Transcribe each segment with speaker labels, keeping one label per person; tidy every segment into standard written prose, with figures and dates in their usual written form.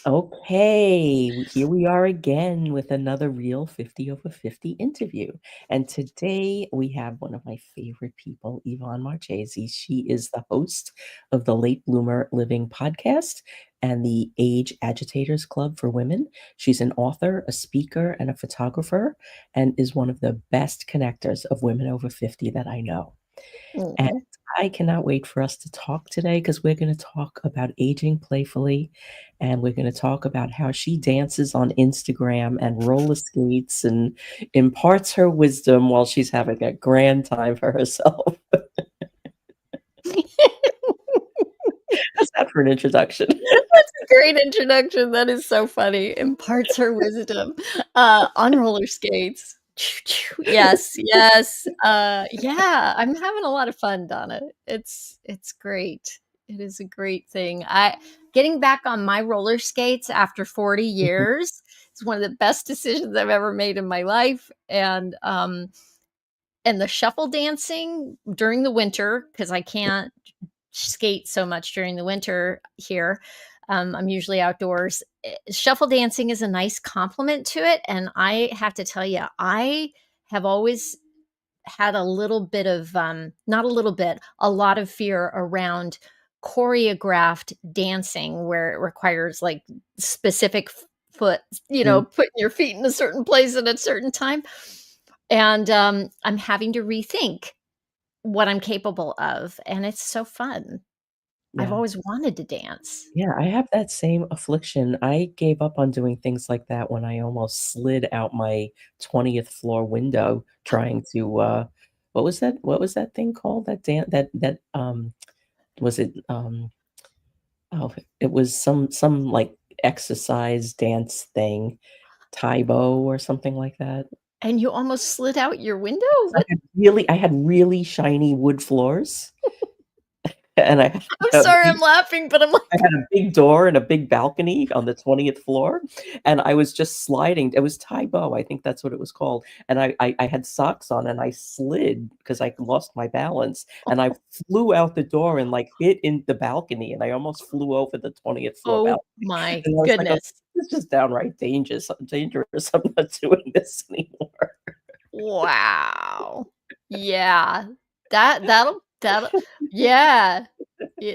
Speaker 1: Okay, here we are again with another real 50 over 50 interview. And today we have one of my favorite people, Yvonne Marchese. She is the host of the Late Bloomer Living podcast and the Age Agitators Club for Women. She's an author, a speaker, and a photographer, and is one of the best connectors of women over 50 that I know. And
Speaker 2: Mhm.
Speaker 1: I cannot wait for us to talk today because we're going to talk about aging playfully, and we're going to talk about how she dances on Instagram and roller skates and imparts her wisdom while she's having a grand time for herself. How's that for an introduction?
Speaker 2: That's a great introduction. That is so funny. Imparts her wisdom on roller skates. Yes, yes. Yeah, I'm having a lot of fun, Donna. It's great. It is a great thing. I getting back on my roller skates after 40 years is one of the best decisions I've ever made in my life. And the shuffle dancing during the winter, because I can't skate so much during the winter here. I'm usually outdoors. Shuffle dancing is a nice complement to it. And I have to tell you, I have always had a little bit of, not a little bit, a lot of fear around choreographed dancing where it requires like specific foot,
Speaker 1: Mm,
Speaker 2: putting your feet in a certain place at a certain time. And I'm having to rethink what I'm capable of. And it's so fun. I've
Speaker 1: yeah.
Speaker 2: always wanted to dance.
Speaker 1: Yeah, I have that same affliction. I gave up on doing things like that when I almost slid out my 20th floor window trying to what was that thing called? That was it oh, it was some like exercise dance thing, Taibo or something like that.
Speaker 2: And you almost slid out your window? What?
Speaker 1: I had really shiny wood floors, and I had
Speaker 2: I'm
Speaker 1: a
Speaker 2: sorry
Speaker 1: big
Speaker 2: I'm laughing, but I'm
Speaker 1: I
Speaker 2: like,
Speaker 1: had a big door and a big balcony on the 20th floor, and I was just sliding. It was Taibo, I think that's what it was called, and I had socks on, and I slid because I lost my balance, and I flew out the door and, like, hit in the balcony, and I almost flew over the 20th floor
Speaker 2: oh
Speaker 1: balcony,
Speaker 2: my
Speaker 1: and I was like, "Oh,
Speaker 2: goodness.
Speaker 1: this is just downright dangerous. I'm not doing this anymore."
Speaker 2: Wow. Yeah. That'll yeah.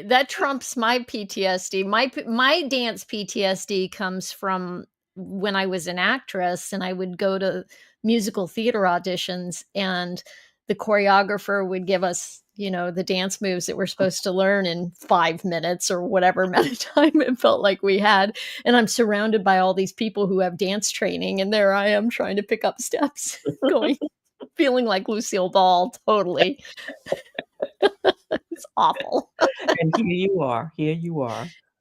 Speaker 2: That trumps my PTSD. My dance PTSD comes from when I was an actress and I would go to musical theater auditions, and the choreographer would give us, the dance moves that we're supposed to learn in 5 minutes or whatever amount of time it felt like we had, and I'm surrounded by all these people who have dance training, and there I am trying to pick up steps, going feeling like Lucille Ball, totally. It's awful.
Speaker 1: And here you are,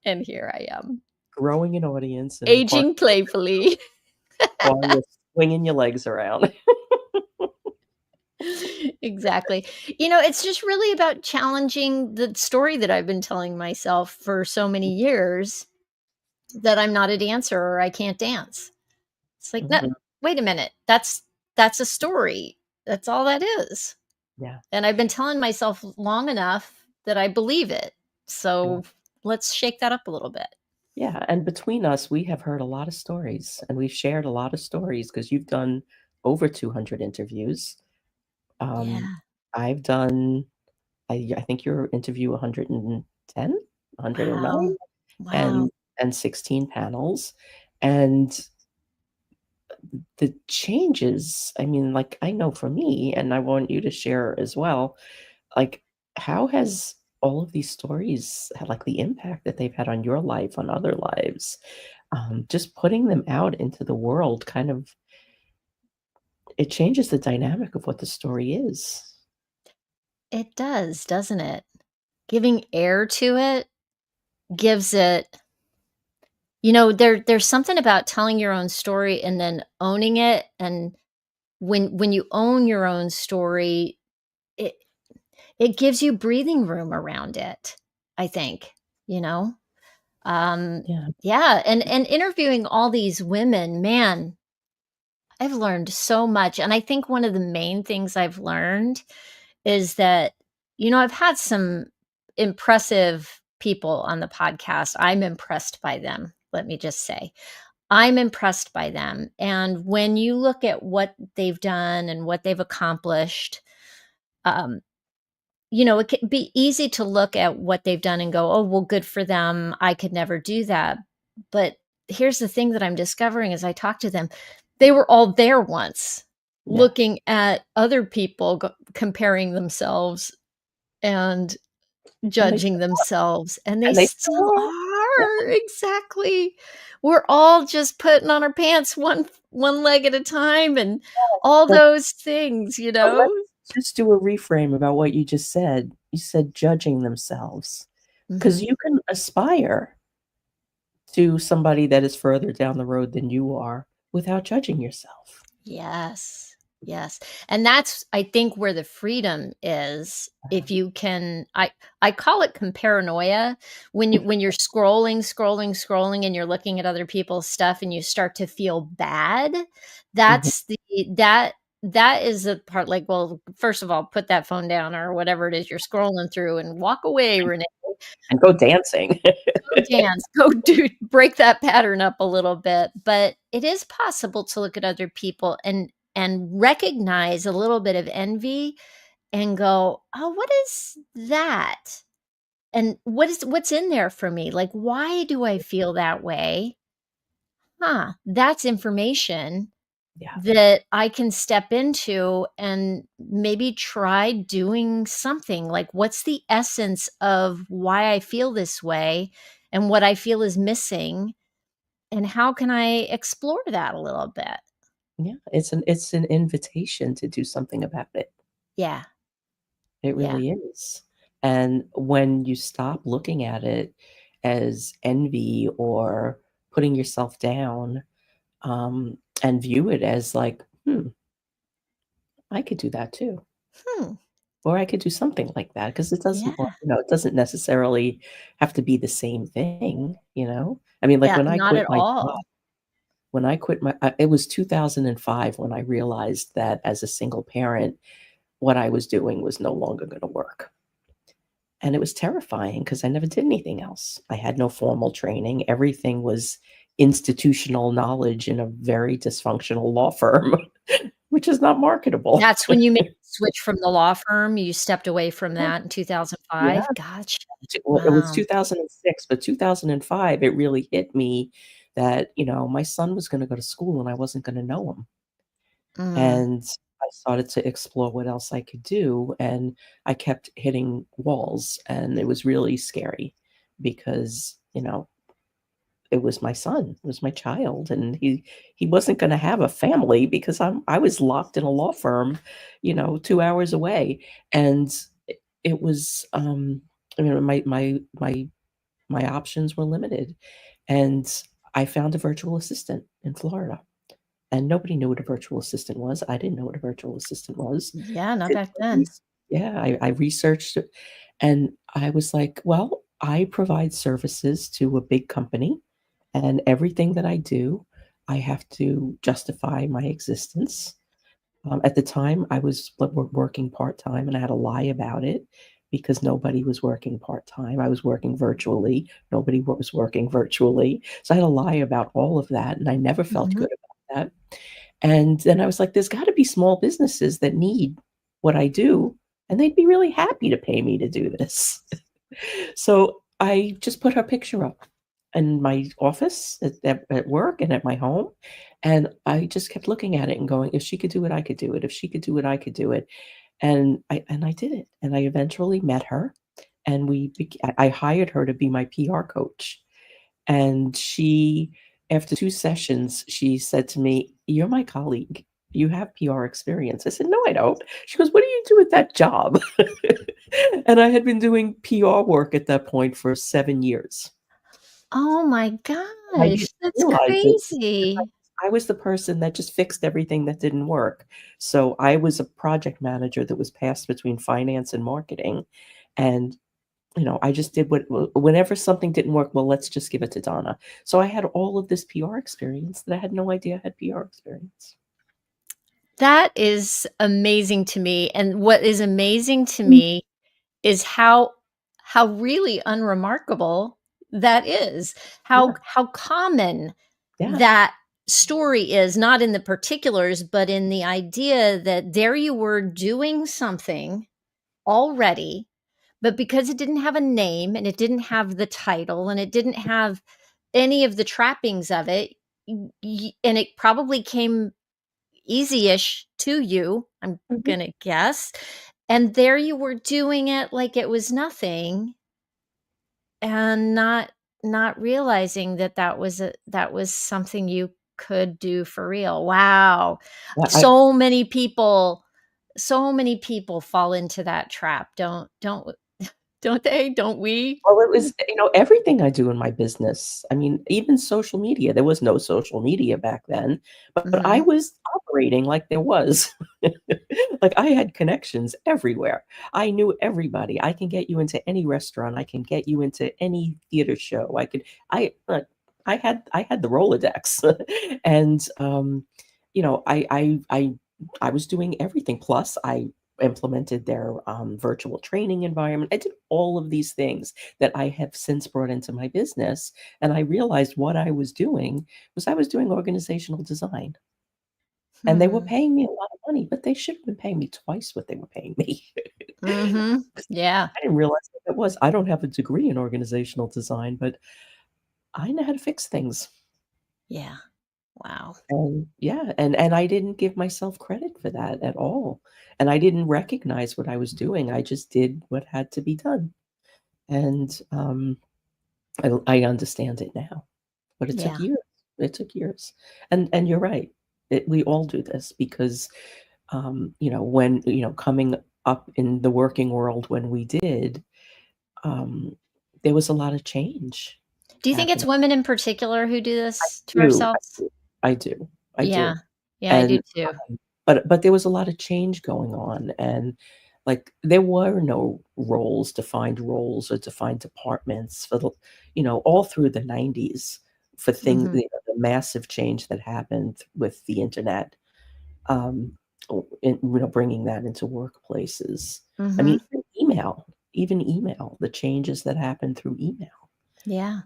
Speaker 2: And here I am,
Speaker 1: growing an audience and impart
Speaker 2: aging playfully.
Speaker 1: while you're swinging your legs around.
Speaker 2: Exactly. It's just really about challenging the story that I've been telling myself for so many years, that I'm not a dancer or I can't dance. It's like, "No,
Speaker 1: Mhm.
Speaker 2: wait a minute. That's a story. That's all that is."
Speaker 1: Yeah,
Speaker 2: And I've been telling myself long enough that I believe it.
Speaker 1: yeah.
Speaker 2: So, let's shake that up a little bit.
Speaker 1: Yeah, and between us, we have heard a lot of stories, and we've shared a lot of stories because 'cause you've done over 200 interviews. Um,
Speaker 2: Yeah.
Speaker 1: I've done I think you're interview 110,
Speaker 2: Wow.
Speaker 1: 109,
Speaker 2: Wow.
Speaker 1: and 16 panels, and the changes, I mean, like, I know for me, and I want you to share as well, like, how has all of these stories had, like, the impact that they've had on your life, on other lives? Just putting them out into the world kind of it changes the dynamic of what the story is.
Speaker 2: It does, doesn't it? Giving air to it gives it, there's something about telling your own story and then owning it, and when you own your own story, it it gives you breathing room around it, I think, you know? Um,
Speaker 1: Yeah.
Speaker 2: yeah, and interviewing all these women, man, I've learned so much, and I think one of the main things I've learned is that, I've had some impressive people on the podcast. I'm impressed by them. let me just say. I'm impressed by them, and when you look at what they've done and what they've accomplished, um, it can be easy to look at what they've done and go, "Oh, well, good for them. I could never do that." But here's the thing that I'm discovering as I talk to them, they were all there once,
Speaker 1: Yeah,
Speaker 2: looking at other people comparing themselves and
Speaker 1: and they
Speaker 2: judging
Speaker 1: still
Speaker 2: themselves, and they
Speaker 1: and they still
Speaker 2: still
Speaker 1: are. Yeah,
Speaker 2: are, exactly. We're all just putting on our pants one leg at a time and all
Speaker 1: but
Speaker 2: those things, you
Speaker 1: but
Speaker 2: know?
Speaker 1: let's just do a reframe about what you just said. You said judging themselves, because
Speaker 2: Mhm.
Speaker 1: you can aspire to somebody that is further down the road than you are without judging yourself.
Speaker 2: Yes, yes, and that's, I think, where the freedom is. If you can, I call it comparanoia. When you're scrolling, and you're looking at other people's stuff and you start to feel bad,
Speaker 1: Mhm.
Speaker 2: that's the that that is the part, like, well, first of all, put that phone down or whatever it is you're scrolling through and walk away, Renee.
Speaker 1: And go dancing.
Speaker 2: Go dance, go do break that pattern up a little bit, but it is possible to look at other people and recognize a little bit of envy and go, "Oh, what is that? And what's in there for me? Like, why do I feel that way? Huh, that's information
Speaker 1: Yeah,
Speaker 2: that I can step into and maybe try doing something. Like, what's the essence of why I feel this way and what I feel is missing? And how can I explore that a little bit?"
Speaker 1: yeah, it's an invitation to do something about it.
Speaker 2: Yeah,
Speaker 1: It
Speaker 2: yeah.
Speaker 1: really is. And when you stop looking at it as envy or putting yourself down, and view it as like, I could do that too.
Speaker 2: Hmm.
Speaker 1: Or I could do something like that because it
Speaker 2: Yeah,
Speaker 1: doesn't, well, it doesn't necessarily have to be the same thing, you know? I mean, like
Speaker 2: yeah, not at all.
Speaker 1: when I quit my it was 2005 when I realized that as a single parent, what I was doing was no longer gonna work. And it was terrifying because I never did anything else. I had no formal training. Everything was institutional knowledge in a very dysfunctional law firm, which is not marketable.
Speaker 2: That's when you made the switch from the law firm, you stepped away from
Speaker 1: Yeah,
Speaker 2: that in
Speaker 1: yeah.
Speaker 2: 2005? Gotcha.
Speaker 1: Well, it was
Speaker 2: Wow.
Speaker 1: 2006, but 2005, it really hit me that, my son was gonna go to school and I wasn't gonna know him.
Speaker 2: Mm.
Speaker 1: And I started to explore what else I could do, and I kept hitting walls, and it was really scary because, it was my son, it was my child, and he wasn't gonna have a family because I was locked in a law firm, 2 hours away, and it was, my options were limited, and I found a virtual assistant in Florida. And nobody knew what a virtual assistant was. I didn't know what a virtual assistant was.
Speaker 2: Yeah, not
Speaker 1: Did
Speaker 2: back
Speaker 1: some
Speaker 2: then.
Speaker 1: res Yeah, I researched it, and I was like, "Well, I provide services to a big company, and everything that I do, I have to justify my existence." At the time, I was working part-time, and I had to lie about it because nobody was working part-time. I was working virtually. Nobody was working virtually. So I had to lie about all of that, and I never felt
Speaker 2: Mhm.
Speaker 1: good about that. And then I was like, "There's gotta be small businesses that need what I do, and they'd be really happy to pay me to do this." So I just put her picture up in my office, at work, and at my home, and I just kept looking at it and going, "If she could do it, I could do it. If she could do it, I could do it." And I did it, and I eventually met her, and I hired her to be my PR coach. And after 2 sessions, she said to me, "You're my colleague. You have PR experience." I said, "No, I don't." She goes, "What do you do at that job?" And I had been doing PR work at that point for 7 years.
Speaker 2: Oh my
Speaker 1: I
Speaker 2: gosh,
Speaker 1: didn't
Speaker 2: that's
Speaker 1: realize it because
Speaker 2: crazy.
Speaker 1: I was the person that just fixed everything that didn't work. So I was a project manager that was passed between finance and marketing, and I just did whenever something didn't work, "Well, let's just give it to Donna." So I had all of this PR experience that I had no idea I had PR experience.
Speaker 2: That is amazing to me, and what is amazing to
Speaker 1: Mm.
Speaker 2: me is how really unremarkable that is,
Speaker 1: Yeah,
Speaker 2: how common
Speaker 1: yeah.
Speaker 2: that story is, not in the particulars, but in the idea that there you were doing something already, but because it didn't have a name and it didn't have the title and it didn't have any of the trappings of it, and it probably came easy-ish to you, I'm
Speaker 1: Mhm.
Speaker 2: gonna guess, and there you were doing it like it was nothing and not realizing that that was something you could do for real. Wow.
Speaker 1: Yeah,
Speaker 2: So many people fall into that trap, don't they? Don't we?
Speaker 1: well, it was, everything I do in my business. I mean, even social media, there was no social media back then, but I
Speaker 2: Mhm.
Speaker 1: was operating like there was. Like, I had connections everywhere. I knew everybody. I can get you into any restaurant. I can get you into any theater show. I had the Rolodex. And, I was doing everything. Plus, I implemented their, virtual training environment. I did all of these things that I have since brought into my business, and I realized what I was doing was I was doing organizational design, and they were
Speaker 2: Hmm.
Speaker 1: paying me a lot of money, but they should have been paying me twice what they were paying me.
Speaker 2: Mhm.
Speaker 1: 'Cause
Speaker 2: Yeah.
Speaker 1: I didn't realize what that was. I don't have a degree in organizational design, but I know how to fix things.
Speaker 2: Yeah. Wow.
Speaker 1: And yeah, and I didn't give myself credit for that at all, and I didn't recognize what I was doing. I just did what had to be done, and, I understand it now, but it took
Speaker 2: Yeah.
Speaker 1: years. It took years, and you're right. We all do this because, when, coming up in the working world when we did, um, there was a lot of change
Speaker 2: Do you think it's
Speaker 1: happening.
Speaker 2: women in particular who do this to
Speaker 1: Do,
Speaker 2: ourselves?
Speaker 1: I do, I
Speaker 2: Yeah.
Speaker 1: do,
Speaker 2: Yeah, I do
Speaker 1: and,
Speaker 2: too.
Speaker 1: but there was a lot of change going on, and, like, there were no defined roles or defined departments for all through the '90s for
Speaker 2: Mhm.
Speaker 1: the massive change that happened with the Internet, um, bringing that into workplaces. I mean,
Speaker 2: Mhm.
Speaker 1: even email, the changes that happened through email.
Speaker 2: Yeah.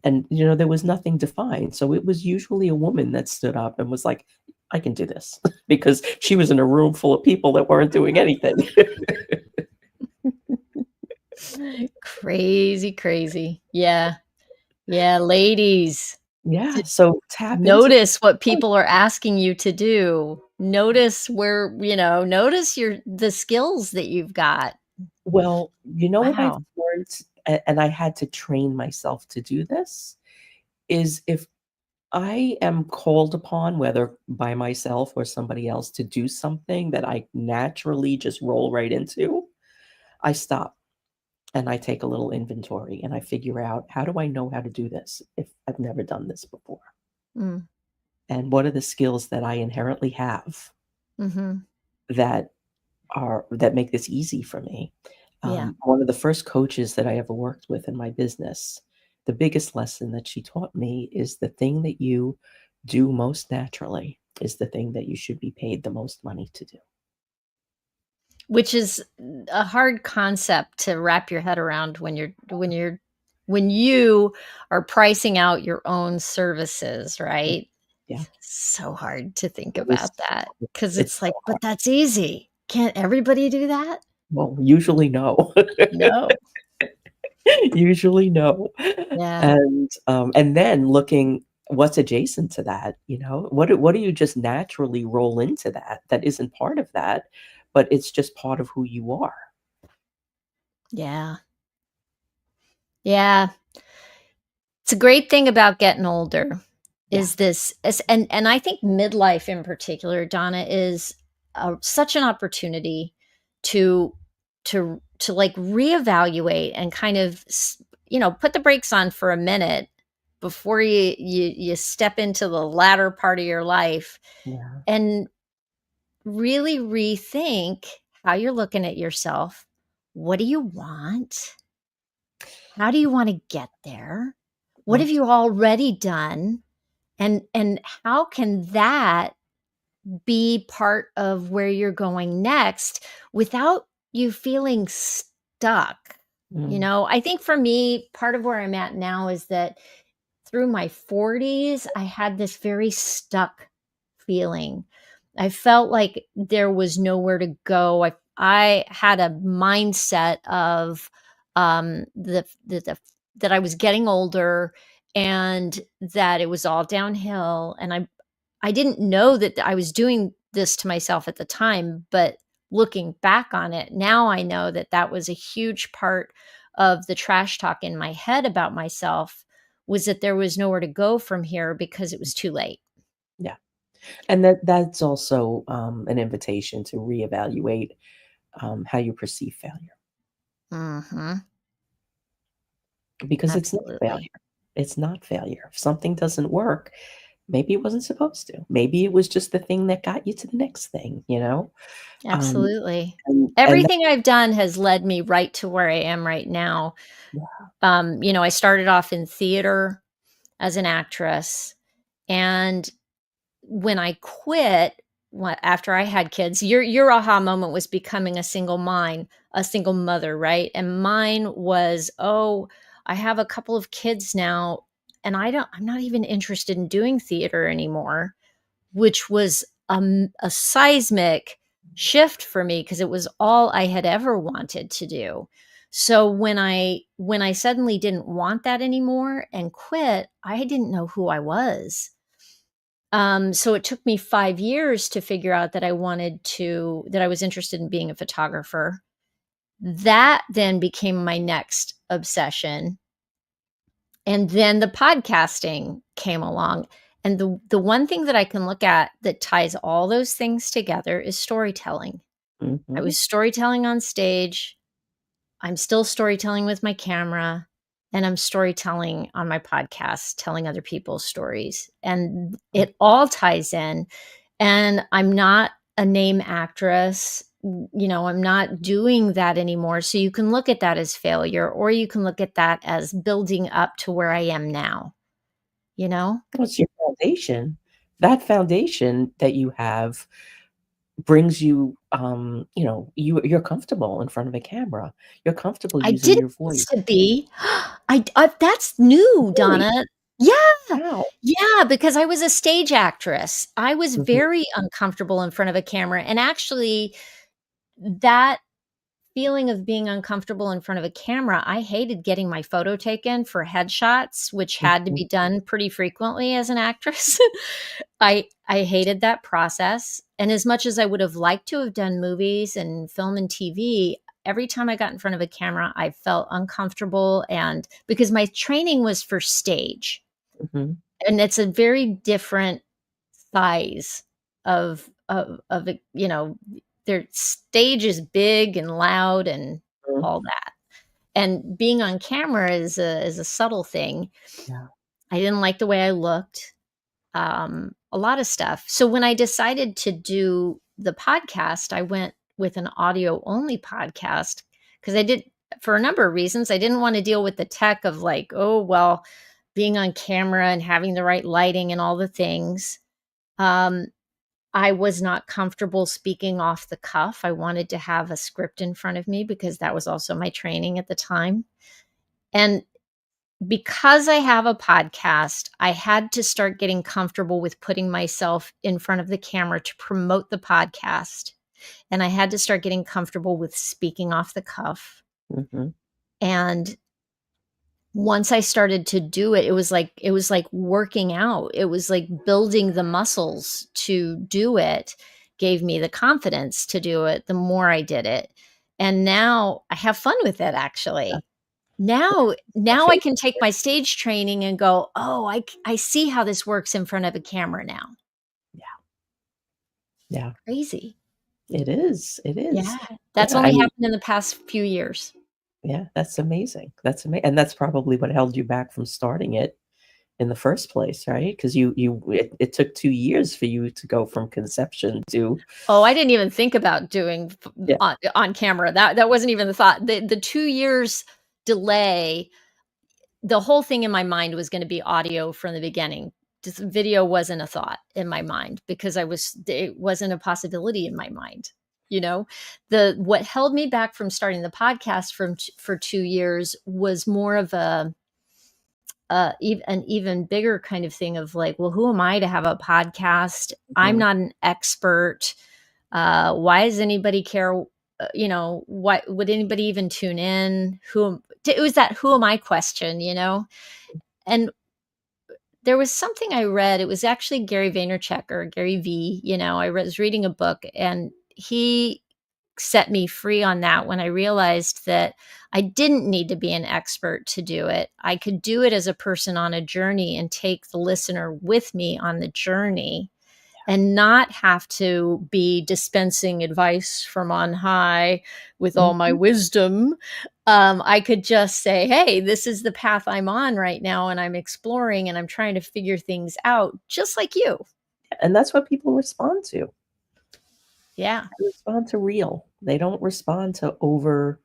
Speaker 1: And, there was nothing defined. So it was usually a woman that stood up and was like, I can do this because she was in a room full of people that weren't doing anything.
Speaker 2: Crazy, crazy. Yeah. Yeah, ladies,
Speaker 1: Yeah.
Speaker 2: t
Speaker 1: So tap into
Speaker 2: notice what
Speaker 1: what.
Speaker 2: people are asking you to do. Notice notice the skills that you've got.
Speaker 1: Well, you know what I've
Speaker 2: Wow.
Speaker 1: learned, and I had to train myself to do this, is if I am called upon, whether by myself or somebody else, to do something that I naturally just roll right into, I stop. And I take a little inventory and I figure out, how do I know how to do this if I've never done this before?
Speaker 2: Mm,
Speaker 1: And what are the skills that I inherently have
Speaker 2: mhm.
Speaker 1: that that make this easy for me?
Speaker 2: Yeah.
Speaker 1: One of the first coaches that I ever worked with in my business, the biggest lesson that she taught me is the thing that you do most naturally is the thing that you should be paid the most money to do.
Speaker 2: Which is a hard concept to wrap your head around when you are pricing out your own services,
Speaker 1: Yeah,
Speaker 2: right?
Speaker 1: yeah.
Speaker 2: So hard to think
Speaker 1: It is.
Speaker 2: about that because
Speaker 1: It's
Speaker 2: it's
Speaker 1: so
Speaker 2: like, "But
Speaker 1: hard.
Speaker 2: that's easy. Can't everybody do that?"
Speaker 1: Well, usually no.
Speaker 2: No.
Speaker 1: Usually no.
Speaker 2: Yeah.
Speaker 1: And then looking what's adjacent to that, what do you just naturally roll into that isn't part of that, but it's just part of who you are.
Speaker 2: Yeah. Yeah. It's a great thing about getting older
Speaker 1: Yeah,
Speaker 2: is this is and I think midlife in particular, Donna, is such an opportunity to like reevaluate and kind of put the brakes on for a minute before you step into the latter part of your life
Speaker 1: yeah,
Speaker 2: and really rethink how you're looking at yourself. What do you want? How do you want to get there? What have
Speaker 1: right.
Speaker 2: you already done? And how can that be part of where you're going next without you feeling stuck?
Speaker 1: Mm,
Speaker 2: I think for me, part of where I'm at now is that through my 40s, I had this very stuck feeling. I felt like there was nowhere to go. I had a mindset of that I was getting older and that it was all downhill. And I didn't know that I was doing this to myself at the time, but looking back on it, now I know that that was a huge part of the trash talk in my head about myself, was that there was nowhere to go from here because it was too late.
Speaker 1: yeah. And that's also, an invitation to reevaluate, how you perceive failure,
Speaker 2: Mhm.
Speaker 1: because it's not failure.
Speaker 2: Absolutely.
Speaker 1: It's not failure. If something doesn't work, maybe it wasn't supposed to. Maybe it was just the thing that got you to the next thing, you know? Um,
Speaker 2: Absolutely.
Speaker 1: and that
Speaker 2: Everything I've done has led me right to where I am right now.
Speaker 1: yeah,
Speaker 2: I started off in theater as an actress, and when I quit, after I had kids, your aha moment was becoming a single mother, right? And mine was, oh, I have a couple of kids now, and I'm not even interested in doing theater anymore, which was a seismic shift for me because it was all I had ever wanted to do. So when I suddenly didn't want that anymore and quit, I didn't know who I was. So it took me 5 years to figure out that I was interested in being a photographer. That then became my next obsession, and then the podcasting came along, and the one thing that I can look at that ties all those things together is storytelling. I
Speaker 1: mhm,
Speaker 2: was storytelling on stage, I'm still storytelling with my camera, and I'm storytelling on my podcast, telling other people's stories, and
Speaker 1: mm,
Speaker 2: it all ties in. And I'm not a name actress. I'm not doing that anymore. So you can look at that as failure, or you can look at that as building up to where I am now, you know?
Speaker 1: what's your foundation? That foundation that you have brings you, you're comfortable in front of a camera. You're comfortable
Speaker 2: I
Speaker 1: using
Speaker 2: didn't
Speaker 1: your
Speaker 2: used
Speaker 1: voice.
Speaker 2: to be. That's new,
Speaker 1: Really?
Speaker 2: Donna. Yeah.
Speaker 1: Wow.
Speaker 2: Yeah, because I was a stage actress. I was
Speaker 1: Mhm,
Speaker 2: very uncomfortable in front of a camera, and actually, that feeling of being uncomfortable in front of a camera, I hated getting my photo taken for headshots, which had to
Speaker 1: mhm,
Speaker 2: be done pretty frequently as an actress. I hated that process, and as much as I would have liked to have done movies and film and TV, every time I got in front of a camera, I felt uncomfortable, and because my training was for stage,
Speaker 1: mhm,
Speaker 2: and it's a very different size of it, their stage is big and loud and
Speaker 1: mhm,
Speaker 2: all that. And being on camera is a subtle thing.
Speaker 1: yeah,
Speaker 2: I didn't like the way I looked, a lot of stuff. So when I decided to do the podcast, I went with an audio only podcast because I did, for a number of reasons. I didn't want to deal with the tech of like, oh, well, being on camera and having the right lighting and all the things. Um, I was not comfortable speaking off the cuff. I wanted to have a script in front of me because that was also my training at the time. And because I have a podcast, I had to start getting comfortable with putting myself in front of the camera to promote the podcast. And I had to start getting comfortable with speaking off the cuff.
Speaker 1: mhm,
Speaker 2: And once I started to do it, it was like working out. It was like building the muscles to do it, gave me the confidence to do it the more I did it. And now I have fun with it
Speaker 1: yeah,
Speaker 2: actually. Now I
Speaker 1: faith,
Speaker 2: can take my stage training and go, "Oh, I see how this works in front of a camera now."
Speaker 1: yeah, yeah,
Speaker 2: Crazy.
Speaker 1: it is.
Speaker 2: Yeah. That's
Speaker 1: Yeah,
Speaker 2: only happened in the past few years.
Speaker 1: yeah, that's amazing, and that's probably what held you back from starting it in the first place, right? 'Cause it took 2 years for you to go from conception to
Speaker 2: Oh, I didn't even think about doing
Speaker 1: yeah,
Speaker 2: on camera. That wasn't even the thought. The 2 years delay, the whole thing in my mind was gonna be audio from the beginning. Just video wasn't a thought in my mind because it wasn't a possibility in my mind. you know? The what held me back from starting the podcast for 2 years was more of an even bigger kind of thing of like, well, who am I to have a podcast? I'm
Speaker 1: Mhm,
Speaker 2: not an expert. Why does anybody care? What would anybody even tune in? It was that who am I question, And there was something I read. It was actually Gary Vaynerchuk or Gary V. Was reading a book and he set me free on that when I realized that I didn't need to be an expert to do it. I could do it as a person on a journey and take the listener with me on the journey and not have to be dispensing advice from on high with all my
Speaker 1: mhm.
Speaker 2: wisdom. I could just say, hey, this is the path I'm on right now, and I'm exploring and I'm trying to figure things out, just like you.
Speaker 1: And that's what people respond to.
Speaker 2: Yeah.
Speaker 1: They respond to real. They don't respond to over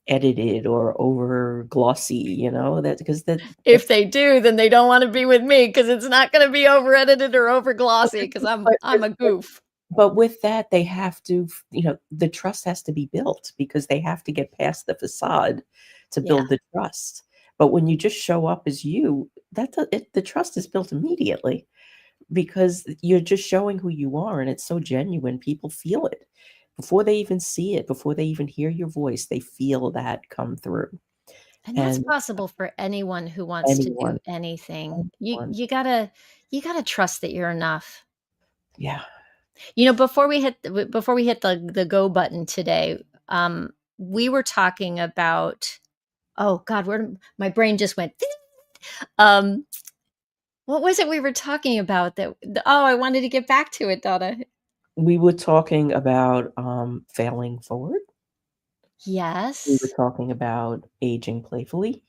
Speaker 1: edited or over glossy, that because
Speaker 2: If they do, then they don't want to be with me because it's not going to be over edited or over glossy because I'm
Speaker 1: but
Speaker 2: I'm a goof.
Speaker 1: but with that, they have to, the trust has to be built because they have to get past the facade to
Speaker 2: Yeah.
Speaker 1: build the trust. But when you just show up as you, the trust is built immediately because you're just showing who you are, and it's so genuine. People feel it before they even see it, before they even hear your voice. They feel that come through,
Speaker 2: And that's
Speaker 1: and
Speaker 2: possible for anyone who wants to do
Speaker 1: anyone,
Speaker 2: anything. You
Speaker 1: anyone,
Speaker 2: you gotta you gotta trust that you're enough.
Speaker 1: yeah,
Speaker 2: Before we hit the go button today, we were talking about, oh God, my brain just went. Um, what was it we were talking about oh, I wanted to get back to it, Donna.
Speaker 1: we were talking about failing forward. We were
Speaker 2: Yes.
Speaker 1: talking about aging playfully,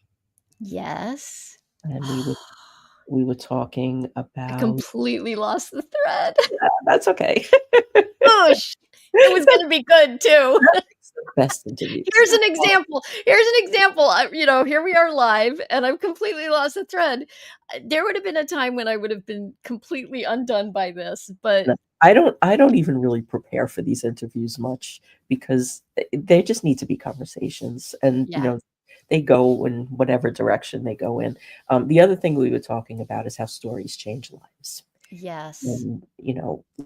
Speaker 2: Yes.
Speaker 1: and we were talking
Speaker 2: I
Speaker 1: about
Speaker 2: completely lost the thread.
Speaker 1: that's okay.
Speaker 2: Oosh. It was gonna be good too.
Speaker 1: That makes the best interviews.
Speaker 2: Here's an example. Here we are live, and I've completely lost the thread. There would have been a time when I would have been completely undone by this, but
Speaker 1: No, I don't even really prepare for these interviews much because they just need to be conversations, and,
Speaker 2: yeah.
Speaker 1: they go in whatever direction they go in. The other thing we were talking about is how stories change lives.
Speaker 2: Yes.
Speaker 1: And,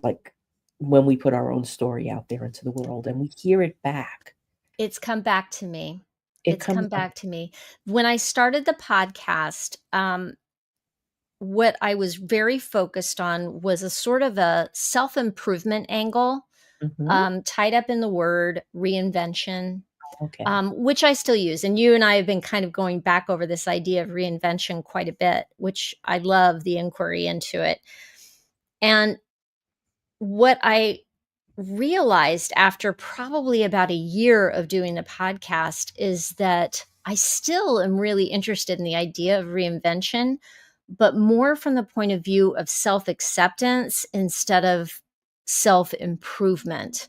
Speaker 1: like, when we put our own story out there into the world and we hear it back,
Speaker 2: It's come back to me.
Speaker 1: it
Speaker 2: It's
Speaker 1: comes
Speaker 2: come
Speaker 1: up.
Speaker 2: back to me. When I started the podcast, what I was very focused on was a sort of a self-improvement angle,
Speaker 1: Mhm.
Speaker 2: tied up in the word reinvention,
Speaker 1: Okay.
Speaker 2: which I still use. And you and I have been kind of going back over this idea of reinvention quite a bit, which I love the inquiry into it. And what I realized after probably about a year of doing the podcast is that I still am really interested in the idea of reinvention, but more from the point of view of self acceptance instead of self improvement.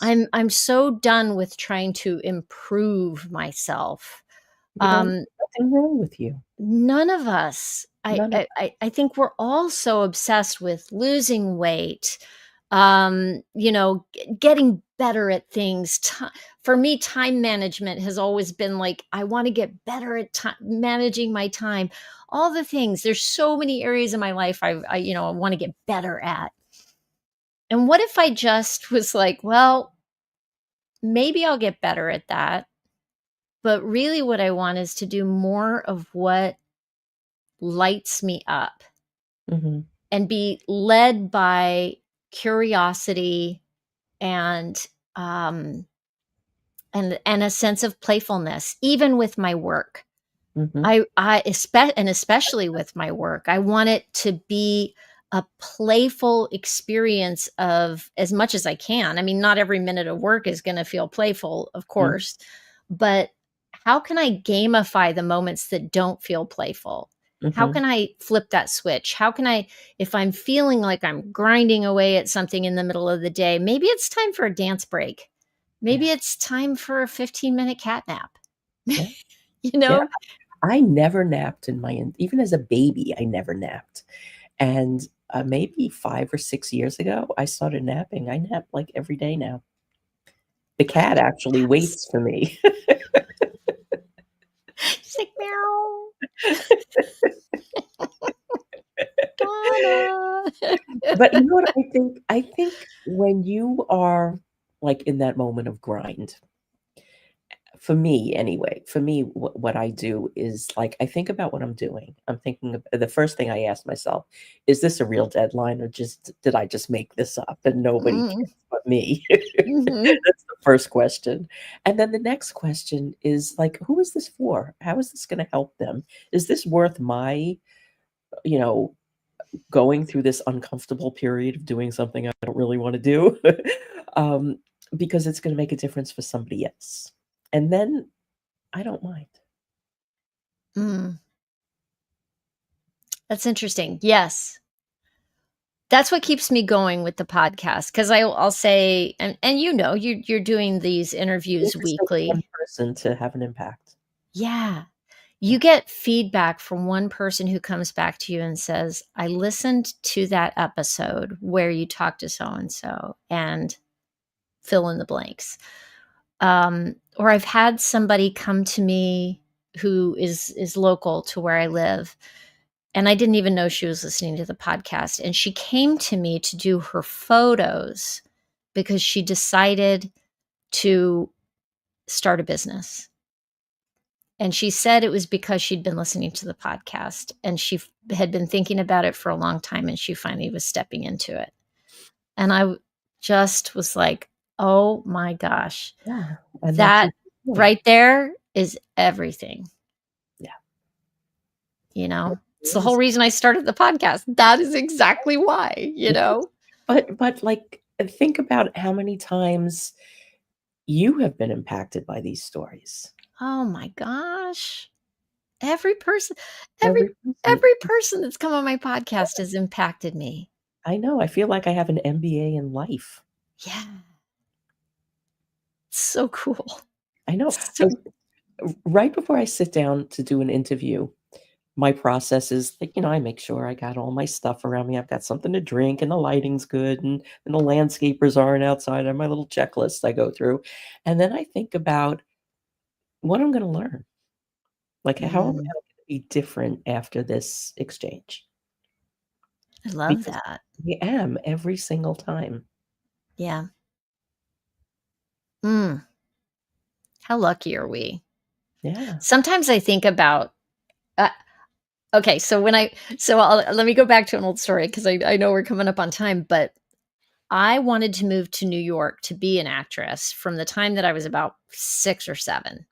Speaker 1: Yes.
Speaker 2: I'm so done with trying to improve myself. Um,
Speaker 1: Nothing wrong with you.
Speaker 2: None of us. I
Speaker 1: None of
Speaker 2: I I I think we're all so obsessed with losing weight, getting better at things. For me, time management has always been like, I want to get better at managing my time. All the things. There's so many areas in my life I want to get better at. And what if I just was like, well, maybe I'll get better at that. But really, what I want is to do more of what lights me up
Speaker 1: Mhm.
Speaker 2: and be led by curiosity and um and a sense of playfulness even with my work.
Speaker 1: Mhm.
Speaker 2: Especially with my work, I want it to be a playful experience of as much as I can. I mean, not every minute of work is going to feel playful, of
Speaker 1: Mm,
Speaker 2: course, but how can I gamify the moments that don't feel playful? How
Speaker 1: mhm.
Speaker 2: can I flip that switch? How can I, if I'm feeling like I'm grinding away at something in the middle of the day, maybe it's time for a dance break.
Speaker 1: Yeah,
Speaker 2: Maybe it's time for a 15-minute cat nap.
Speaker 1: yeah,
Speaker 2: you
Speaker 1: yeah.
Speaker 2: know?
Speaker 1: I never napped even as a baby, I never napped, and, maybe 5 or 6 years ago, I started napping. I nap, like, every day now. The cat actually
Speaker 2: Yes.
Speaker 1: waits for me.
Speaker 2: She's like, "Meow, Donna."
Speaker 1: But you know what I think? I think when you are, like, in that moment of grind, for me anyway, for me, what I do is, like, I think about what I'm doing. I'm thinking of the first thing I ask myself, "Is this a real deadline or just did I just make this up and nobody
Speaker 2: Mm,
Speaker 1: cares but me?"
Speaker 2: mhm,
Speaker 1: That's the first question. And then the next question is, like, "Who is this for? How is this gonna help them? Is this worth my, you know, going through this uncomfortable period of doing something I don't really wanna do?" Um, because it's gonna make a difference for somebody else. And then I don't mind.
Speaker 2: mm. That's interesting. Yes. That's what keeps me going with the podcast, 'cause I'll say and you're doing these
Speaker 1: It
Speaker 2: interviews
Speaker 1: just takes one
Speaker 2: weekly.
Speaker 1: person to have an impact.
Speaker 2: Yeah.
Speaker 1: Yeah.
Speaker 2: You get feedback from one person who comes back to you and says, "I listened to that episode where you talked to so and so and fill in the blanks." Or I've had somebody come to me who is local to where I live, and I didn't even know she was listening to the podcast, and she came to me to do her photos because she decided to start a business. And she said it was because she'd been listening to the podcast, and had been thinking about it for a long time, and she finally was stepping into it. And just was like, "Oh my gosh,
Speaker 1: Yeah, and that's
Speaker 2: that
Speaker 1: your point.
Speaker 2: right there is everything."
Speaker 1: Yeah,
Speaker 2: You
Speaker 1: it
Speaker 2: know? It's the whole
Speaker 1: is.
Speaker 2: reason I started the podcast. That is exactly why, you
Speaker 1: It is.
Speaker 2: know?
Speaker 1: But, like, think about how many times you have been impacted by these stories.
Speaker 2: Oh my gosh. Every person every
Speaker 1: Every person.
Speaker 2: every person that's come on my podcast has impacted me.
Speaker 1: I know, I feel like I have an MBA in life.
Speaker 2: Yeah. It's so cool.
Speaker 1: I know.
Speaker 2: So
Speaker 1: Right before I sit down to do an interview, my process is like, I make sure I got all my stuff around me. I've got something to drink and the lighting's good and the landscapers aren't outside. I have my little checklist I go through. And then I think about what I'm gonna learn. Like, how am I
Speaker 2: mm,
Speaker 1: gonna be different after this exchange?
Speaker 2: I love
Speaker 1: Because
Speaker 2: that.
Speaker 1: I am every single time.
Speaker 2: Yeah. Mm, how lucky are we?
Speaker 1: Yeah.
Speaker 2: Sometimes I think about uh, okay, so let me go back to an old story because I know we're coming up on time, but I wanted to move to New York to be an actress from the time that I was about 6 or 7.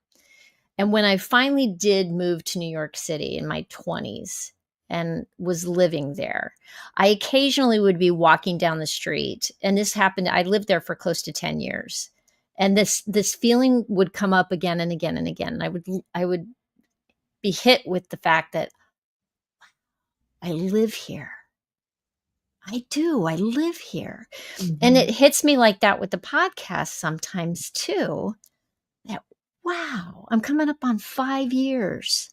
Speaker 2: And when I finally did move to New York City in my 20s and was living there, I occasionally would be walking down the street, and this happened I lived there for close to 10 years. And this feeling would come up again and again and again. And I would be hit with the fact that I live here. I do. I live here. And
Speaker 1: Mhm.
Speaker 2: it hits me like that with the podcast sometimes too. That wow, I'm coming up on 5 years.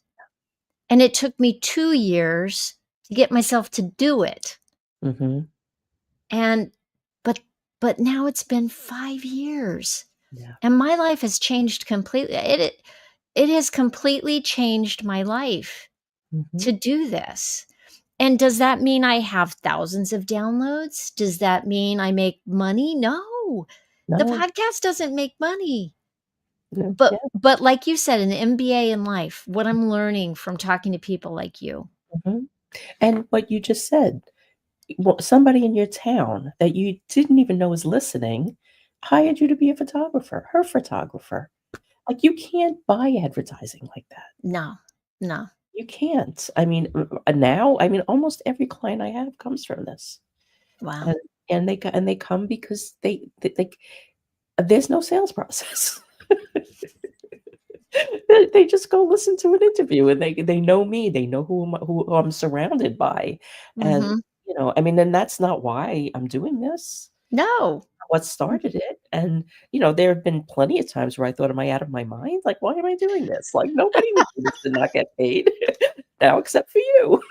Speaker 2: And it took me 2 years to get myself to do it.
Speaker 1: Mhm.
Speaker 2: And but but now it's been 5 years,
Speaker 1: Yeah.
Speaker 2: and my life has changed completely. It has completely changed my life
Speaker 1: Mhm.
Speaker 2: to do this. And does that mean I have thousands of downloads? Does that mean I make money? No. The
Speaker 1: No.
Speaker 2: podcast doesn't make money.
Speaker 1: No.
Speaker 2: But
Speaker 1: Yeah.
Speaker 2: but like you said, an MBA in life, what I'm learning from talking to people like you.
Speaker 1: Mhm. And what you just said, well, somebody in your town that you didn't even know was listening hired you to be a photographer, her photographer. Like, you can't buy advertising like that.
Speaker 2: No. No.
Speaker 1: You can't. I mean, now, I mean, almost every client I have comes from this,
Speaker 2: Wow.
Speaker 1: and they come because they there's no sales process. They just go listen to an interview, and they know me, they know who I'm surrounded by, and,
Speaker 2: Mhm.
Speaker 1: I mean, and that's not why I'm doing this.
Speaker 2: No.
Speaker 1: What started it, and, there have been plenty of times where I thought, "Am I out of my mind? Like, why am I doing this? Like, nobody would do this to not get paid now except for you."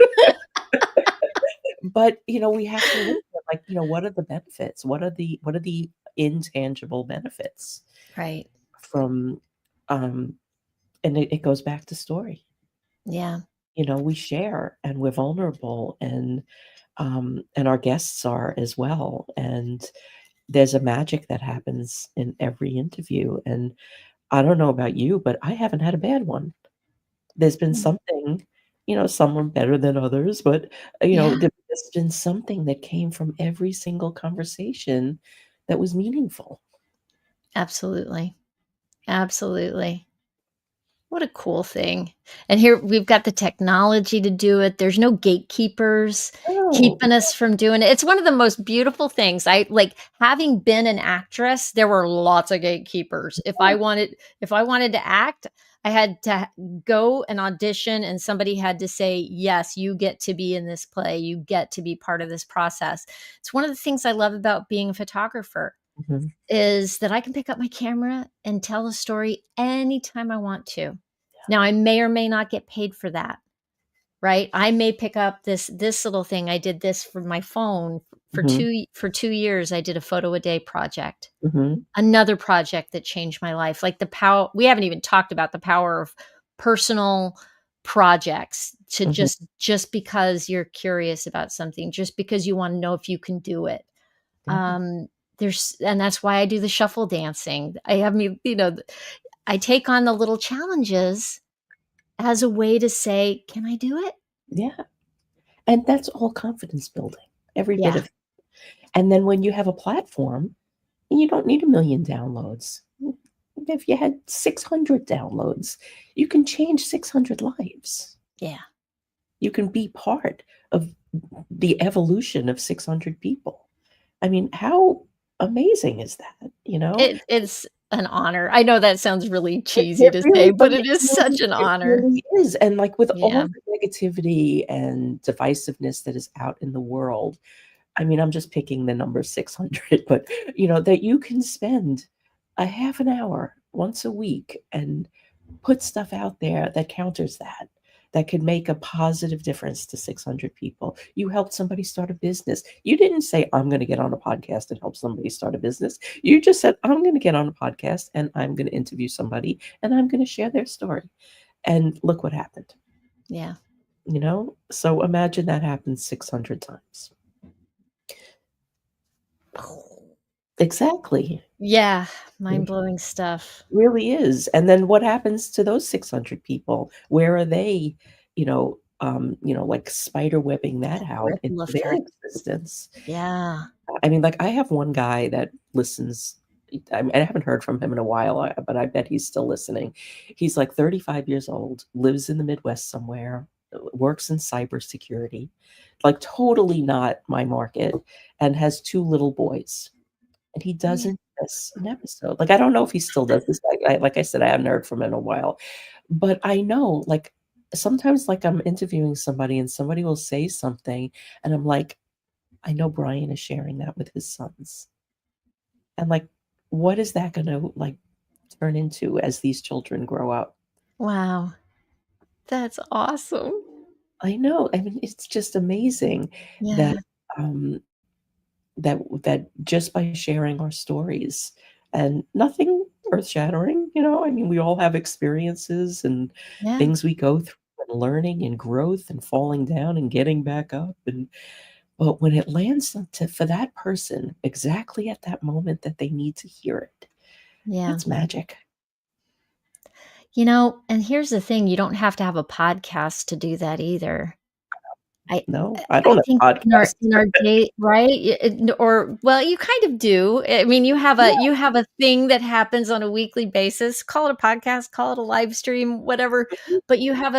Speaker 1: But, we have to look at, like, what are the benefits? What are the intangible benefits
Speaker 2: Right.
Speaker 1: from, um, and it goes back to story.
Speaker 2: Yeah.
Speaker 1: You know, we share and we're vulnerable, and our guests are as well. And there's a magic that happens in every interview. And I don't know about you, but I haven't had a bad one. There's been
Speaker 2: Mm.
Speaker 1: something, some are better than others, but,
Speaker 2: Yeah,
Speaker 1: there's been something that came from every single conversation that was meaningful.
Speaker 2: absolutely. Absolutely. What a cool thing. And here we've got the technology to do it. There's no gatekeepers
Speaker 1: Oh,
Speaker 2: keeping us from doing it. It's one of the most beautiful things. I like having been an actress, there were lots of gatekeepers. If I wanted to act, I had to go and audition and somebody had to say, "Yes, you get to be in this play. You get to be part of this process." It's one of the things I love about being a photographer
Speaker 1: mhm,
Speaker 2: is that I can pick up my camera and tell a story anytime I want to. Now, I may or may not get paid for that, right? I may pick up this little thing. I did this for my phone for
Speaker 1: mhm,
Speaker 2: 2 years. I did a photo a day project.
Speaker 1: mhm,
Speaker 2: Another project that changed my life. Like the power we haven't even talked about the power of personal projects to
Speaker 1: mhm,
Speaker 2: just because you're curious about something, just because you want to know if you can do it.
Speaker 1: yeah,
Speaker 2: There's and that's why I do the shuffle dancing. I take on the little challenges as a way to say, "Can I do it?"
Speaker 1: yeah, and that's all confidence building, every bit
Speaker 2: Yeah,
Speaker 1: of. And then when you have a platform, you don't need 1,000,000 downloads. If you had 600 downloads, you can change 600 lives.
Speaker 2: yeah.
Speaker 1: You can be part of the evolution of 600 people. I mean, how amazing is that, you know?
Speaker 2: It's an honor. I know that sounds really
Speaker 1: It
Speaker 2: cheesy
Speaker 1: it
Speaker 2: to say,
Speaker 1: really but
Speaker 2: but it is
Speaker 1: really
Speaker 2: such an
Speaker 1: it
Speaker 2: honor.
Speaker 1: really is, and, like, with all
Speaker 2: Yeah,
Speaker 1: the negativity and divisiveness that is out in the world, I mean, I'm just picking the number 600, but, that you can spend a half an hour once a week and put stuff out there that counters that, that could make a positive difference to 600 people. You helped somebody start a business. You didn't say, "I'm gonna get on a podcast and help somebody start a business." You just said, "I'm gonna get on a podcast and I'm gonna interview somebody and I'm gonna share their story." And look what happened,
Speaker 2: yeah.
Speaker 1: So imagine that happens 600 times. Exactly.
Speaker 2: Yeah, mind-blowing stuff.
Speaker 1: Really is, and then what happens to those 600 people? Where are they, like spider webbing that out into
Speaker 2: Ripple
Speaker 1: their
Speaker 2: effect.
Speaker 1: existence?
Speaker 2: Yeah,
Speaker 1: I mean, like, I have one guy that listens. I haven't heard from him in a while, but I bet he's still listening. He's, like, 35 years old, lives in the Midwest somewhere, works in cybersecurity, like, totally not my market, and has 2 little boys. And he
Speaker 2: yeah,
Speaker 1: doesn't miss an episode. Like, I don't know if he still does this. Like I said, I haven't heard from him in a while. But I know, like, sometimes, like, I'm interviewing somebody and somebody will say something, and I'm like, "I know Brian is sharing that with his sons." And, like, what is that gonna, like, turn into as these children grow up?
Speaker 2: wow, that's awesome.
Speaker 1: I know. I mean, it's just amazing that,
Speaker 2: Yeah,
Speaker 1: um that just by sharing our stories and nothing earth-shattering, I mean, we all have experiences and
Speaker 2: yeah,
Speaker 1: things we go through and learning and growth and falling down and getting back up, but when it lands on to for that person exactly at that moment that they need to hear it,
Speaker 2: yeah.
Speaker 1: that's magic.
Speaker 2: And here's the thing, you don't have to have a podcast to do that either. I
Speaker 1: No, I
Speaker 2: I
Speaker 1: don't
Speaker 2: think
Speaker 1: have podcasts.
Speaker 2: in our day right? Or well, you kind of do. I mean,
Speaker 1: Yeah.
Speaker 2: you have a thing that happens on a weekly basis. Call it a podcast, call it a live stream, whatever,
Speaker 1: Mhm,
Speaker 2: but you have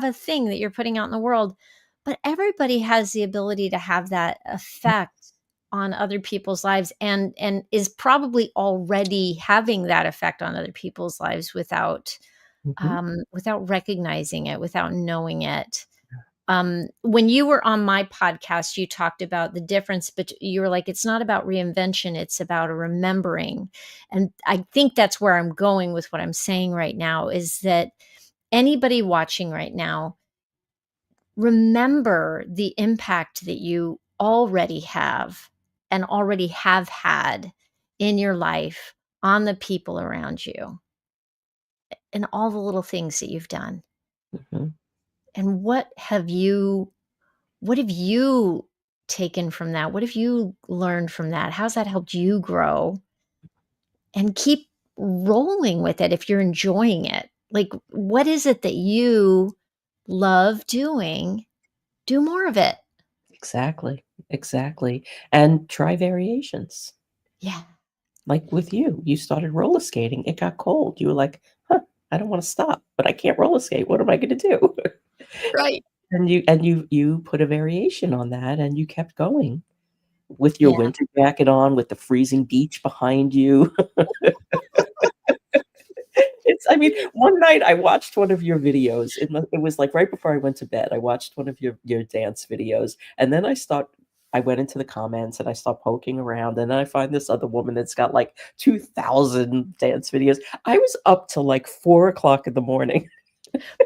Speaker 2: a thing that you're putting out in the world. But everybody has the ability to have that effect on other people's lives and is probably already having that effect on other people's lives
Speaker 1: mhm,
Speaker 2: without recognizing it, without knowing it. When you were on my podcast, you talked about the difference, but you were like, it's not about reinvention, it's about a remembering. And I think that's where I'm going with what I'm saying right now is that anybody watching right now, remember the impact that you already have and already have had in your life on the people around you and all the little things that you've done.
Speaker 1: Mhm.
Speaker 2: And what have you taken from that? What have you learned from that? How's that helped you grow and keep rolling with it if you're enjoying it? Like, what is it that you love doing? Do more of it.
Speaker 1: Exactly, exactly, and try variations.
Speaker 2: Yeah.
Speaker 1: Like with you, you started roller skating, it got cold, you were like, "Huh, I don't wanna stop, but I can't roller skate, what am I gonna do?"
Speaker 2: Right.
Speaker 1: And you put a variation on that, and you kept going with your
Speaker 2: Yeah.
Speaker 1: winter jacket on, with the freezing beach behind you. I mean, one night I watched one of your videos. It was, like, right before I went to bed. I watched one of your dance videos, and then I went into the comments, and I start poking around, and then I find this other woman that's got, like, 2,000 dance videos. I was up till, like, 4 o'clock in the morning.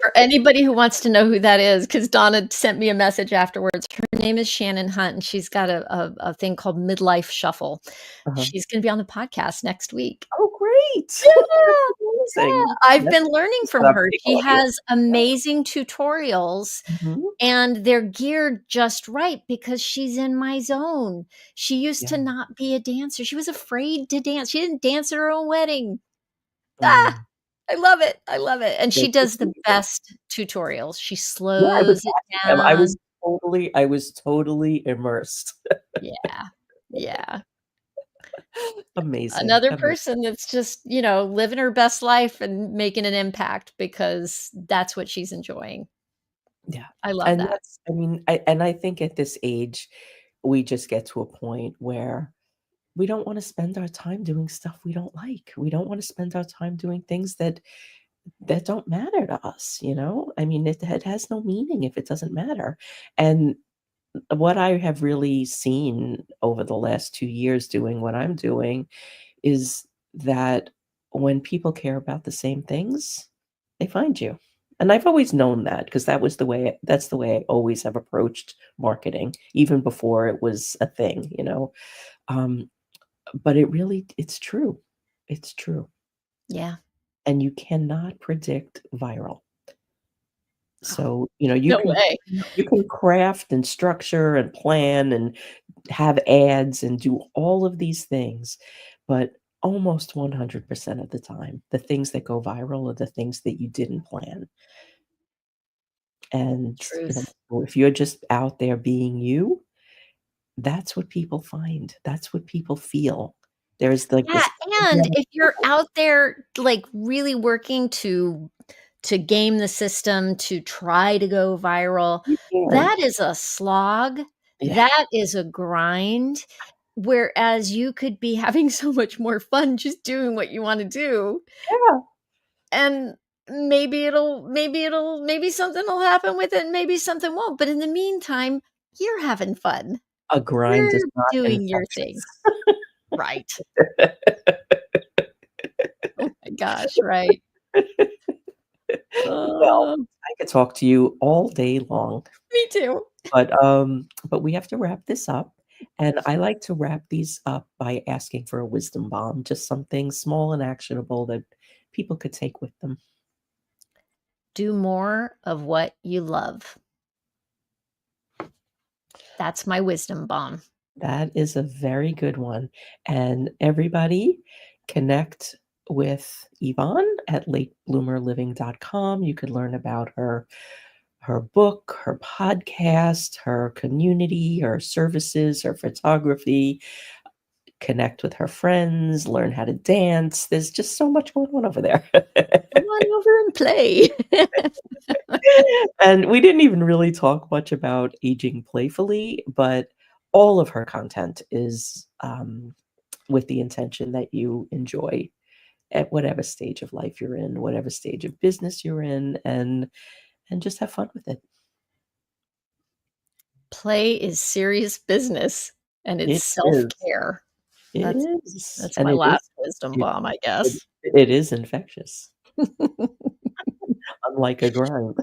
Speaker 2: For anybody who wants to know who that is, because Donna sent me a message afterwards. Her name is Shannon Hunt, and she's got a thing called Midlife Shuffle.
Speaker 1: Uh-huh.
Speaker 2: She's gonna be on the podcast next week.
Speaker 1: Oh, great.
Speaker 2: Yeah,
Speaker 1: That's
Speaker 2: yeah.
Speaker 1: amazing.
Speaker 2: I've
Speaker 1: That's
Speaker 2: been learning
Speaker 1: She's
Speaker 2: from
Speaker 1: got a
Speaker 2: her.
Speaker 1: big
Speaker 2: She
Speaker 1: audience.
Speaker 2: has amazing tutorials,
Speaker 1: Mhm.
Speaker 2: and they're geared just right because she's in my zone. She used
Speaker 1: Yeah.
Speaker 2: to not be a dancer. She was afraid to dance. She didn't dance at her own wedding. Ah!
Speaker 1: Mm.
Speaker 2: I love it, I love it, and she
Speaker 1: That's the
Speaker 2: does the
Speaker 1: secret.
Speaker 2: best tutorials. She
Speaker 1: Yeah, I was
Speaker 2: slows it
Speaker 1: watching them.
Speaker 2: down.
Speaker 1: I was totally immersed.
Speaker 2: Yeah, yeah.
Speaker 1: Amazing,
Speaker 2: Another
Speaker 1: ama
Speaker 2: person that's just, living her best life and making an impact because that's what she's enjoying.
Speaker 1: Yeah,
Speaker 2: I love
Speaker 1: and
Speaker 2: that.
Speaker 1: I think at this age, we just get to a point where we don't wanna spend our time doing stuff we don't like. We don't wanna spend our time doing things that don't matter to us, you know? I mean, it has no meaning if it doesn't matter, and what I have really seen over the last 2 years doing what I'm doing is that when people care about the same things, they find you. And I've always known that because that's the way I always have approached marketing, even before it was a thing, you know? Um, but it's true. It's true.
Speaker 2: Yeah.
Speaker 1: And you cannot predict viral.
Speaker 2: Oh,
Speaker 1: So,
Speaker 2: no way.
Speaker 1: you can craft and structure and plan and have ads and do all of these things, but almost 100% of the time, the things that go viral are the things that you didn't plan. And,
Speaker 2: Truth.
Speaker 1: if you're just out there being you, that's what people find. That's what people feel. There's like
Speaker 2: Yeah,
Speaker 1: this
Speaker 2: and
Speaker 1: magnetic
Speaker 2: if you're
Speaker 1: pull.
Speaker 2: out there, like, really working to game the system, to try to go viral,
Speaker 1: You can.
Speaker 2: that is a slog,
Speaker 1: Yeah,
Speaker 2: that is a grind, whereas you could be having so much more fun just doing what you wanna do,
Speaker 1: yeah.
Speaker 2: and maybe something will happen with it, and maybe something won't, but in the meantime, you're having fun.
Speaker 1: A grind is
Speaker 2: You're
Speaker 1: not
Speaker 2: doing your thing.
Speaker 1: infectious.
Speaker 2: Right. Oh my gosh, right.
Speaker 1: Well,
Speaker 2: Oh,
Speaker 1: I could talk to you all day long.
Speaker 2: me too.
Speaker 1: But we have to wrap this up, and I like to wrap these up by asking for a wisdom bomb, just something small and actionable that people could take with them.
Speaker 2: Do more of what you love. That's my wisdom bomb.
Speaker 1: That is a very good one, and everybody connect with Yvonne at latebloomerliving.com. You could learn about her book, her podcast, her community, her services, her photography, connect with her friends, learn how to dance. There's just so much going on over there.
Speaker 2: Come on over and play.
Speaker 1: And we didn't even really talk much about aging playfully, but all of her content is with the intention that you enjoy at whatever stage of life you're in, whatever stage of business you're in, and just have fun with it.
Speaker 2: Play is serious business, and it's
Speaker 1: It is.
Speaker 2: self-care.
Speaker 1: It
Speaker 2: That's
Speaker 1: is,
Speaker 2: that's
Speaker 1: and
Speaker 2: my
Speaker 1: it is
Speaker 2: last wisdom
Speaker 1: it
Speaker 2: bomb, I
Speaker 1: it
Speaker 2: guess.
Speaker 1: it is infectious, unlike a grind.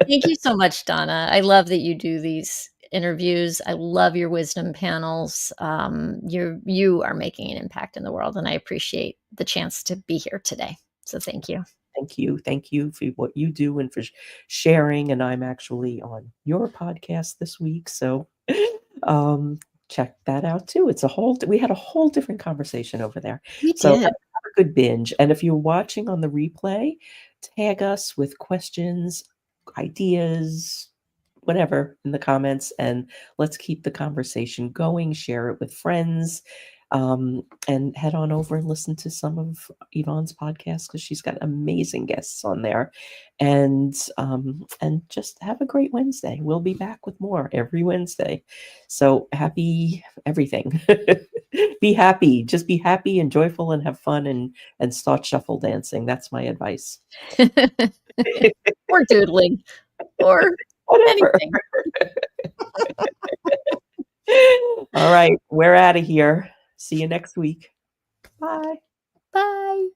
Speaker 2: Thank you so much, Donna. I love that you do these. interviews. I love your wisdom panels. You are making an impact in the world, and I appreciate the chance to be here today. So thank you.
Speaker 1: Thank you. Thank you for what you do and for sharing. And I'm actually on your podcast this week. So um, check that out too. We had a whole different conversation over there.
Speaker 2: We
Speaker 1: So
Speaker 2: did.
Speaker 1: have a good binge. And if you're watching on the replay, tag us with questions, ideas, whatever in the comments, and let's keep the conversation going. Share it with friends, and head on over and listen to some of Yvonne's podcasts because she's got amazing guests on there. And just have a great Wednesday. We'll be back with more every Wednesday. So happy everything. Be happy. Just be happy and joyful and have fun and start shuffle dancing. That's my advice.
Speaker 2: Or doodling or
Speaker 1: Whatever.
Speaker 2: anything.
Speaker 1: All right, we're out of here. See you next week. Bye.
Speaker 2: Bye.